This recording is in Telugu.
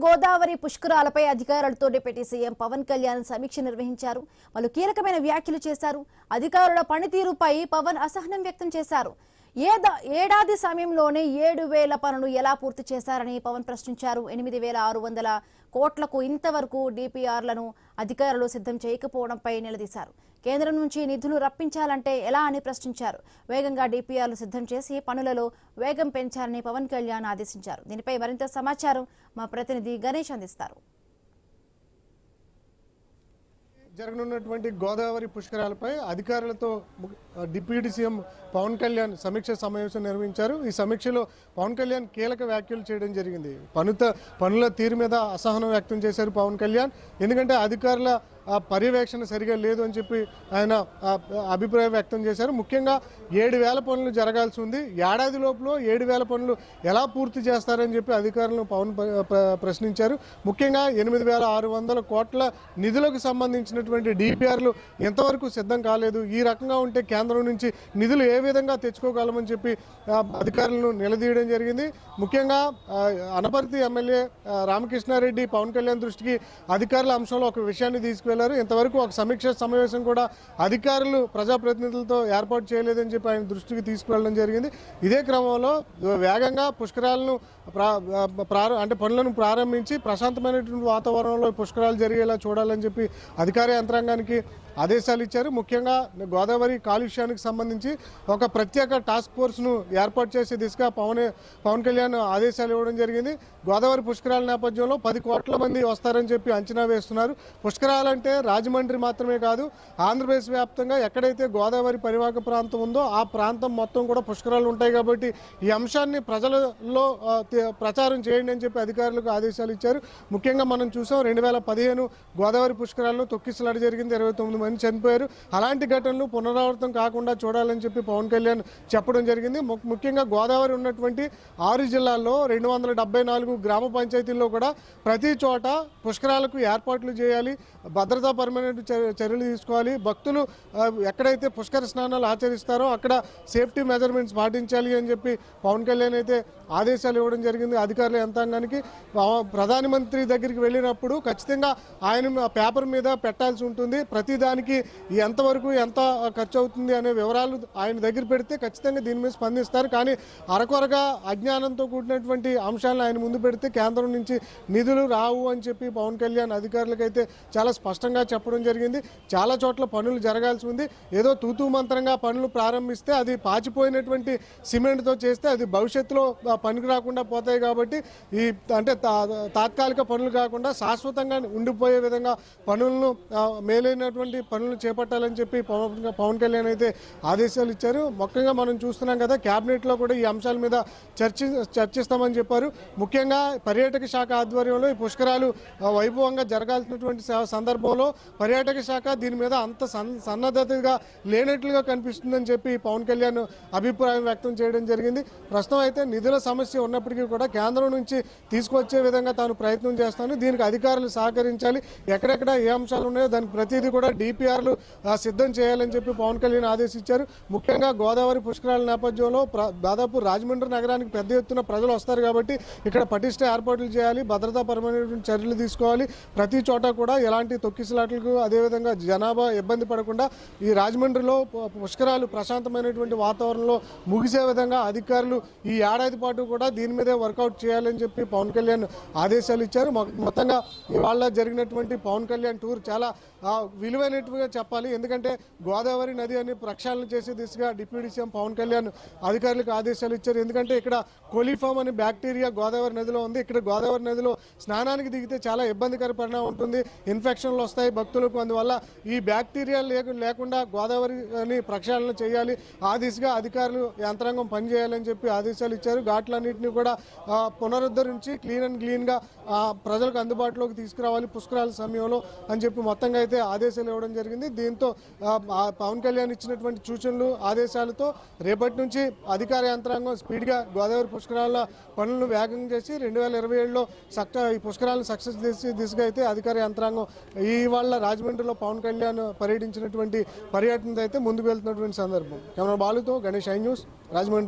గోదావరి పుష్కరాలపై అధికారులతో డిప్యూటీ సీఎం పవన్ కళ్యాణ్ సమీక్ష నిర్వహించారు. వాళ్ళు కీలకమైన వ్యాఖ్యలు చేశారు. అధికారుల పనితీరుపై పవన్ అసహనం వ్యక్తం చేశారు. ఏడాది సమయంలోనే 7,000 పనులు ఎలా పూర్తి చేశారని పవన్ ప్రశ్నించారు. 8,600 కోట్లకు ఇంతవరకు డిపిఆర్లను అధికారులు సిద్ధం చేయకపోవడంపై నిలదీశారు. కేంద్రం నుంచి నిధులు రప్పించాలంటే ఎలా అని ప్రశ్నించారు. వేగంగా డిపిఆర్లు సిద్ధం చేసి పనులలో వేగం పెంచాలని పవన్ కళ్యాణ్ ఆదేశించారు. దీనిపై మరింత సమాచారం మా ప్రతినిధి గణేష్ అందిస్తారు. జరగనున్నటువంటి గోదావరి పుష్కరాలపై అధికారులతో డిప్యూటీ సీఎం పవన్ కళ్యాణ్ సమీక్ష సమావేశం నిర్వహించారు. ఈ సమీక్షలో పవన్ కళ్యాణ్ కీలక వ్యాఖ్యలు చేయడం జరిగింది. పనుల తీరు మీద అసహనం వ్యక్తం చేశారు పవన్ కళ్యాణ్. ఎందుకంటే అధికారుల పర్యవేక్షణ సరిగా లేదు అని చెప్పి ఆయన అభిప్రాయం వ్యక్తం చేశారు. ముఖ్యంగా 7,000 పనులు జరగాల్సి ఉంది. ఏడాది లోపల 7,000 పనులు ఎలా పూర్తి చేస్తారని చెప్పి అధికారులను పవన్ ప్రశ్నించారు. ముఖ్యంగా 8,600 కోట్ల నిధులకు సంబంధించినటువంటి డిపిఆర్లు ఎంతవరకు సిద్ధం కాలేదు. ఈ రకంగా ఉంటే కేంద్రం నుంచి నిధులు ఏ విధంగా తెచ్చుకోగలమని చెప్పి అధికారులను నిలదీయడం జరిగింది. ముఖ్యంగా అనపర్తి ఎమ్మెల్యే రామకృష్ణారెడ్డి పవన్ కళ్యాణ్ దృష్టికి అధికారుల అంశంలో ఒక విషయాన్ని తీసుకువెళ్లారు. ఇంతవరకు ఒక సమీక్ష సమావేశం కూడా అధికారులు ప్రజాప్రతినిధులతో ఏర్పాటు చేయలేదని చెప్పి ఆయన దృష్టికి తీసుకువెళ్ళడం జరిగింది. ఇదే క్రమంలో వేగంగా పుష్కరాలను అంటే పనులను ప్రారంభించి ప్రశాంతమైనటువంటి వాతావరణంలో పుష్కరాలు జరిగేలా చూడాలని చెప్పి అధికార యంత్రాంగానికి ఆదేశాలు ఇచ్చారు. ముఖ్యంగా గోదావరి కాలుష్యానికి సంబంధించి ఒక ప్రత్యేక టాస్క్ ఫోర్స్ను ఏర్పాటు చేసే దిశగా పవన్ కళ్యాణ్ ఆదేశాలు ఇవ్వడం జరిగింది. గోదావరి పుష్కరాల నేపథ్యంలో 10 కోట్ల మంది వస్తారని చెప్పి అంచనా వేస్తున్నారు. పుష్కరాలంటే రాజమండ్రి మాత్రమే కాదు, ఆంధ్రప్రదేశ్ వ్యాప్తంగా ఎక్కడైతే గోదావరి పరివాహక ప్రాంతం ఉందో ఆ ప్రాంతం మొత్తం కూడా పుష్కరాలు ఉంటాయి. కాబట్టి ఈ అంశాన్ని ప్రజలలో ప్రచారం చేయండి అని చెప్పి అధికారులకు ఆదేశాలు ఇచ్చారు. ముఖ్యంగా మనం చూసాం 2015 గోదావరి పుష్కరాల్లో తొక్కిసలాట జరిగింది. 29 మంది చనిపోయారు. అలాంటి ఘటనలు పునరావృతం కాకుండా చూడాలని చెప్పి పవన్ కళ్యాణ్ చెప్పడం జరిగింది. ముఖ్యంగా గోదావరి ఉన్నటువంటి 6 జిల్లాల్లో 274 గ్రామ పంచాయతీల్లో కూడా ప్రతి చోట పుష్కరాలకు ఏర్పాట్లు చేయాలి, భద్రతాపరమైన చర్యలు తీసుకోవాలి. భక్తులు ఎక్కడైతే పుష్కర స్నానాలు ఆచరిస్తారో అక్కడ సేఫ్టీ మెజర్మెంట్స్ పాటించాలి అని చెప్పి పవన్ కళ్యాణ్ అయితే ఆదేశాలు ఇవ్వడం జరిగింది అధికారుల యంత్రాంగానికి. ప్రధానమంత్రి దగ్గరికి వెళ్ళినప్పుడు ఖచ్చితంగా ఆయన పేపర్ మీద పెట్టాల్సి ఉంటుంది. ప్రతిదానికి ఎంతవరకు ఎంత ఖర్చు అవుతుంది అనే వివరాలు ఆయన దగ్గర పెడితే ఖచ్చితంగా దీని మీద స్పందిస్తారు. కానీ అరకొరగా అజ్ఞానంతో కూడినటువంటి అంశాలను ఆయన ముందు పెడితే కేంద్రం నుంచి నిధులు రావు అని చెప్పి పవన్ కళ్యాణ్ అధికారులకైతే చాలా స్పష్టంగా చెప్పడం జరిగింది. చాలా చోట్ల పనులు జరగాల్సి ఉంది. ఏదో తూతూ మంత్రంగా పనులు ప్రారంభిస్తే అది పాచిపోయినటువంటి సిమెంట్తో చేస్తే అది భవిష్యత్తులో పనికి రాకుండా పోతాయి. కాబట్టి ఈ అంటే తాత్కాలిక పనులు కాకుండా శాశ్వతంగా ఉండిపోయే విధంగా పనులను మేలైనటువంటి పనులు చేపట్టాలని చెప్పి పవన్ కళ్యాణ్ అయితే ఆదేశాలు ఇచ్చారు. ముఖ్యంగా మనం చూస్తున్నాం కదా, క్యాబినెట్లో కూడా ఈ అంశాల మీద చర్చిస్తామని చెప్పారు. ముఖ్యంగా పర్యాటక శాఖ ఆధ్వర్యంలో ఈ పుష్కరాలు వైభవంగా జరగాల్సినటువంటి సందర్భంలో పర్యాటక శాఖ దీని మీద అంత సన్నద్ధతగా లేనట్లుగా కనిపిస్తుందని చెప్పి పవన్ కళ్యాణ్ అభిప్రాయం వ్యక్తం చేయడం జరిగింది. ప్రస్తుతం అయితే నిధుల సమస్య ఉన్నప్పటికీ కూడా కేంద్రం నుంచి తీసుకొచ్చే విధంగా తాను ప్రయత్నం చేస్తాను. దీనికి అధికారులు సహకరించాలి. ఎక్కడెక్కడ ఏ అంశాలు ఉన్నాయో దానికి ప్రతిదీ కూడా డిపిఆర్లు సిద్ధం చేయాలని చెప్పి పవన్ కళ్యాణ్ ఆదేశించారు. ముఖ్యంగా గోదావరి పుష్కరాల నేపథ్యంలో దాదాపు రాజమండ్రి నగరానికి పెద్ద ఎత్తున ప్రజలు వస్తారు. కాబట్టి ఇక్కడ పటిష్ట ఏర్పాట్లు చేయాలి, భద్రతాపరమైనటువంటి చర్యలు తీసుకోవాలి. ప్రతి చోట కూడా ఎలాంటి తొక్కిసలాట్లకు అదేవిధంగా జనాభా ఇబ్బంది పడకుండా ఈ రాజమండ్రిలో పుష్కరాలు ప్రశాంతమైనటువంటి వాతావరణంలో ముగిసే విధంగా అధికారులు ఈ ఏడాది పాటు కూడా దీని మీదే వర్కౌట్ చేయాలని చెప్పి పవన్ కళ్యాణ్ ఆదేశాలు ఇచ్చారు. మొత్తంగా ఇవాళ జరిగినటువంటి పవన్ కళ్యాణ్ టూర్ చాలా విలువైనట్టుగా చెప్పాలి. ఎందుకంటే గోదావరి నది అని ప్రక్షాళన చేసే దిశగా డిప్యూటీ సీఎం పవన్ కళ్యాణ్ అధికారులకు ఆదేశాలు ఇచ్చారు. ఎందుకంటే ఇక్కడ కోలిఫామ్ అనే బ్యాక్టీరియా గోదావరి నదిలో ఉంది. ఇక్కడ గోదావరి నదిలో స్నానానికి దిగితే చాలా ఇబ్బందికర పరిణామం ఉంటుంది, ఇన్ఫెక్షన్లు వస్తాయి భక్తులకు. అందువల్ల ఈ బ్యాక్టీరియా లేకుండా గోదావరిని ప్రక్షాళన చేయాలి, ఆ దిశగా అధికారులు యంత్రాంగం పనిచేయాలని చెప్పి ఆదేశాలు ఇచ్చారు. ఘాట్లన్నింటినీ కూడా పునరుద్ధరించి క్లీన్ అండ్ క్లీన్గా ప్రజలకు అందుబాటులోకి తీసుకురావాలి పుష్కరాల సమయంలో అని చెప్పి మొత్తంగా అయితే ఆదేశాలు ఇవ్వడం జరిగింది. దీంతో పవన్ కళ్యాణ్ ఇచ్చినటువంటి సూచనలు ఆదేశాలతో రేపటి నుంచి అధికార యంత్రాంగం స్పీడ్గా గోదావరి పుష్కరాల పనులను వేగం చేసి 2027లో ఈ పుష్కరాలను సక్సెస్ చేసే దిశగా అయితే అధికార యంత్రాంగం ఇవాళ రాజమండ్రిలో పవన్ కళ్యాణ్ పర్యటించినటువంటి పర్యటనతో అయితే ముందుకు వెళ్తున్నటువంటి సందర్భం. కెమెరా బాలుతో గణేష్, ఐ న్యూస్, రాజమండ్రి.